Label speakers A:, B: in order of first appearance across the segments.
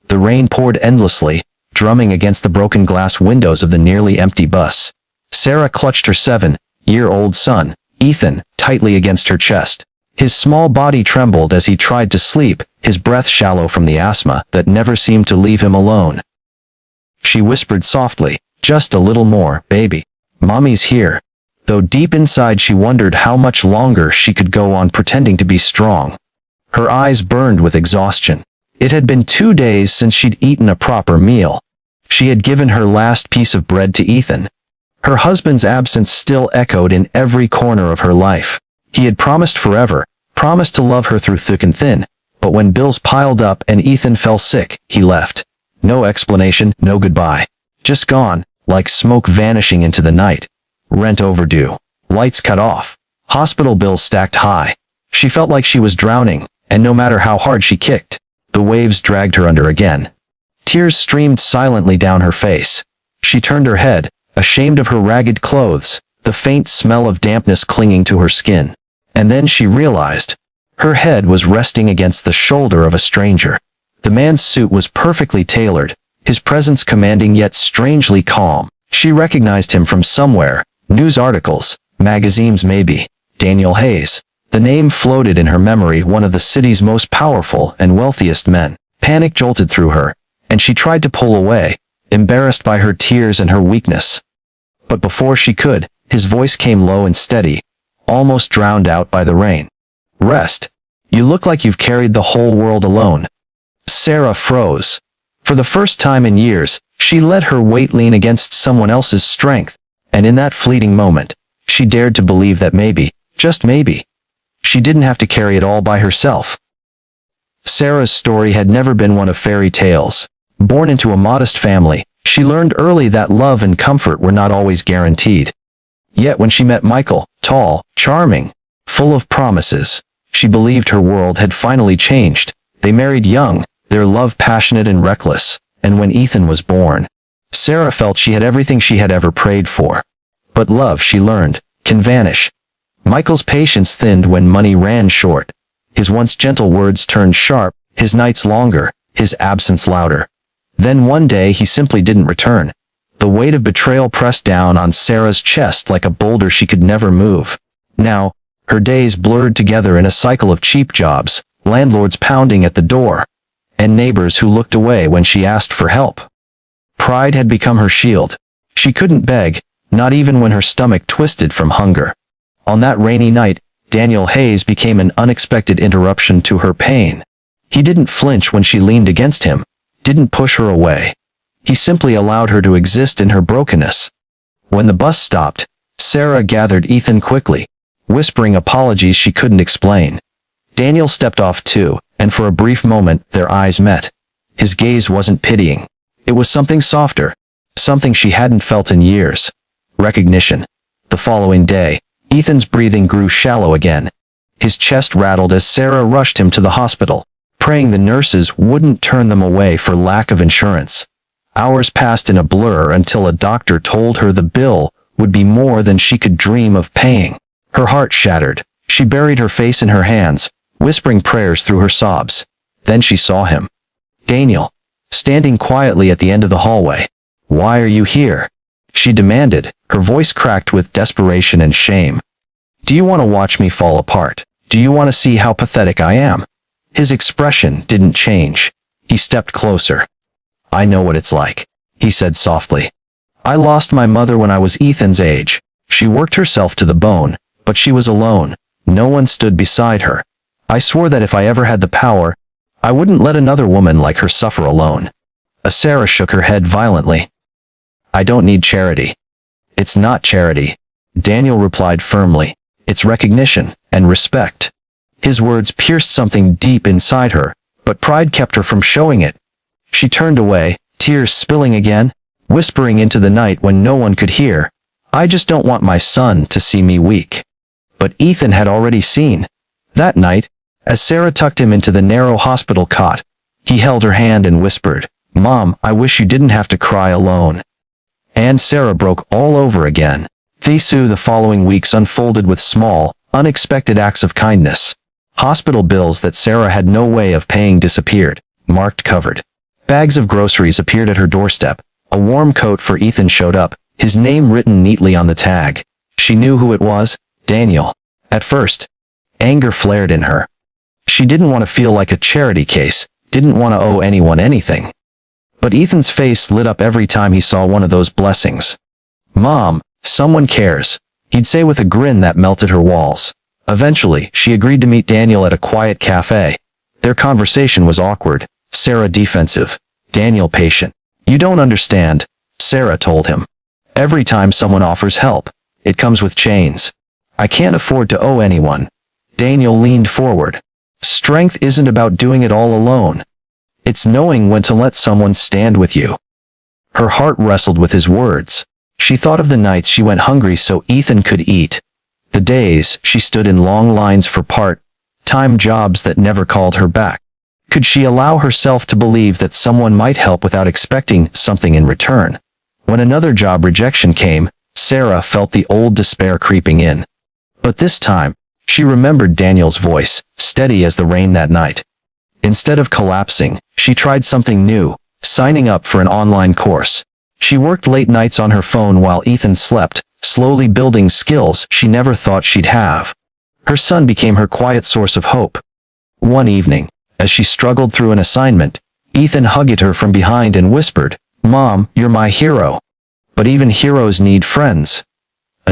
A: The rain poured endlessly, drumming against the broken glass windows of the nearly empty bus. Sarah clutched her 7-year-old son, Ethan, tightly against her chest. His small body trembled as he tried to sleep, his breath shallow from the asthma that never seemed to leave him alone. She whispered softly, "Just a little more, baby. Mommy's here." Though deep inside she wondered how much longer she could go on pretending to be strong. Her eyes burned with exhaustion. It had been 2 days since she'd eaten a proper meal. She had given her last piece of bread to Ethan. Her husband's absence still echoed in every corner of her life. He had promised forever, promised to love her through thick and thin, but when bills piled up and Ethan fell sick, he left. No explanation, no goodbye. Just gone, like smoke vanishing into the night. Rent overdue. Lights cut off. Hospital bills stacked high. She felt like she was drowning, and no matter how hard she kicked, the waves dragged her under again. Tears streamed silently down her face. She turned her head, ashamed of her ragged clothes, the faint smell of dampness clinging to her skin. And then she realized. Her head was resting against the shoulder of a stranger. The man's suit was perfectly tailored, his presence commanding yet strangely calm. She recognized him from somewhere, news articles, magazines maybe. Daniel Hayes. The name floated in her memory, one of the city's most powerful and wealthiest men. Panic jolted through her, and she tried to pull away, embarrassed by her tears and her weakness. But before she could, his voice came low and steady, almost drowned out by the rain. "Rest. You look like you've carried the whole world alone." Sarah froze. For the first time in years, she let her weight lean against someone else's strength, and in that fleeting moment, she dared to believe that maybe, just maybe, she didn't have to carry it all by herself. Sarah's story had never been one of fairy tales. Born into a modest family, she learned early that love and comfort were not always guaranteed. Yet when she met Michael, tall, charming, full of promises, she believed her world had finally changed. They married young, their love passionate and reckless, and when Ethan was born, Sarah felt she had everything she had ever prayed for. But love, she learned, can vanish. Michael's patience thinned when money ran short. His once gentle words turned sharp, his nights longer, his absence louder. Then one day he simply didn't return. The weight of betrayal pressed down on Sarah's chest like a boulder she could never move. Now, her days blurred together in a cycle of cheap jobs, landlords pounding at the door, and neighbors who looked away when she asked for help. Pride had become her shield. She couldn't beg, not even when her stomach twisted from hunger. On that rainy night, Daniel Hayes became an unexpected interruption to her pain. He didn't flinch when she leaned against him, didn't push her away. He simply allowed her to exist in her brokenness. When the bus stopped, Sarah gathered Ethan quickly, whispering apologies she couldn't explain. Daniel stepped off too, and for a brief moment their eyes met. His gaze wasn't pitying. It was something softer, something she hadn't felt in years. Recognition. The following day, Ethan's breathing grew shallow again. His chest rattled as Sarah rushed him to the hospital, praying the nurses wouldn't turn them away for lack of insurance. Hours passed in a blur until a doctor told her the bill would be more than she could dream of paying. Her heart shattered. She buried her face in her hands, whispering prayers through her sobs. Then she saw him. Daniel, standing quietly at the end of the hallway. "Why are you here?" she demanded, her voice cracked with desperation and shame. "Do you want to watch me fall apart? Do you want to see how pathetic I am?" His expression didn't change. He stepped closer. "I know what it's like," he said softly. "I lost my mother when I was Ethan's age. She worked herself to the bone, but she was alone. No one stood beside her. I swore that if I ever had the power, I wouldn't let another woman like her suffer alone." Sarah shook her head violently. "I don't need charity." "It's not charity," Daniel replied firmly. "It's recognition and respect." His words pierced something deep inside her, but pride kept her from showing it. She turned away, tears spilling again, whispering into the night when no one could hear, "I just don't want my son to see me weak." But Ethan had already seen. That night, as Sarah tucked him into the narrow hospital cot, he held her hand and whispered, "Mom, I wish you didn't have to cry alone." And Sarah broke all over again. The following weeks unfolded with small, unexpected acts of kindness. Hospital bills that Sarah had no way of paying disappeared, marked covered. Bags of groceries appeared at her doorstep. A warm coat for Ethan showed up, his name written neatly on the tag. She knew who it was, Daniel. At first, anger flared in her. She didn't want to feel like a charity case, didn't want to owe anyone anything. But Ethan's face lit up every time he saw one of those blessings. "Mom, someone cares," he'd say with a grin that melted her walls. Eventually, she agreed to meet Daniel at a quiet cafe. Their conversation was awkward, Sarah defensive, Daniel patient. "You don't understand," Sarah told him. "Every time someone offers help, it comes with chains. I can't afford to owe anyone." Daniel leaned forward. "Strength isn't about doing it all alone. It's knowing when to let someone stand with you." Her heart wrestled with his words. She thought of the nights she went hungry so Ethan could eat. The days she stood in long lines for part-time jobs that never called her back. Could she allow herself to believe that someone might help without expecting something in return? When another job rejection came, Sarah felt the old despair creeping in. But this time, she remembered Daniel's voice, steady as the rain that night. Instead of collapsing, she tried something new, signing up for an online course. She worked late nights on her phone while Ethan slept, slowly building skills she never thought she'd have. Her son became her quiet source of hope. One evening, as she struggled through an assignment, Ethan hugged her from behind and whispered, "Mom, you're my hero." But even heroes need friends.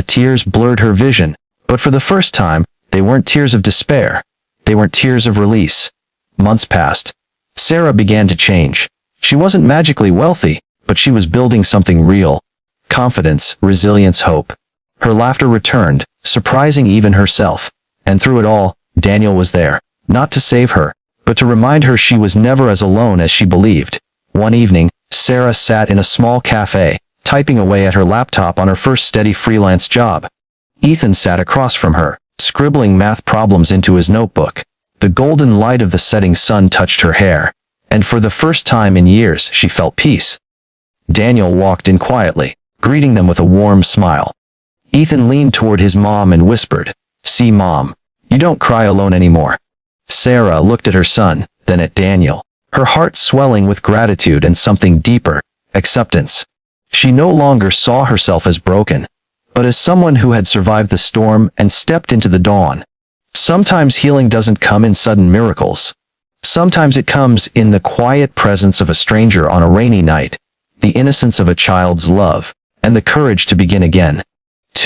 A: Tears blurred her vision, but for the first time, they weren't tears of despair. They weren't tears of release. Months passed. Sarah began to change. She wasn't magically wealthy, but she was building something real. Confidence, resilience, hope. Her laughter returned, surprising even herself. And through it all, Daniel was there, not to save her, but to remind her she was never as alone as she believed. One evening, Sarah sat in a small cafe, typing away at her laptop on her first steady freelance job. Ethan sat across from her, scribbling math problems into his notebook. The golden light of the setting sun touched her hair, and for the first time in years she felt peace. Daniel walked in quietly, greeting them with a warm smile. Ethan leaned toward his mom and whispered, "See, Mom, you don't cry alone anymore." Sarah looked at her son, then at Daniel, her heart swelling with gratitude and something deeper, acceptance. She no longer saw herself as broken, but as someone who had survived the storm and stepped into the dawn. Sometimes healing doesn't come in sudden miracles. Sometimes it comes in the quiet presence of a stranger on a rainy night, the innocence of a child's love, and the courage to begin again.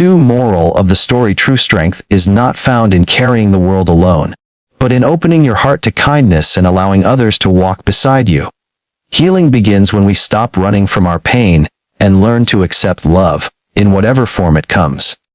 A: Moral of the story: true strength is not found in carrying the world alone, but in opening your heart to kindness and allowing others to walk beside you. Healing begins when we stop running from our pain and learn to accept love, in whatever form it comes.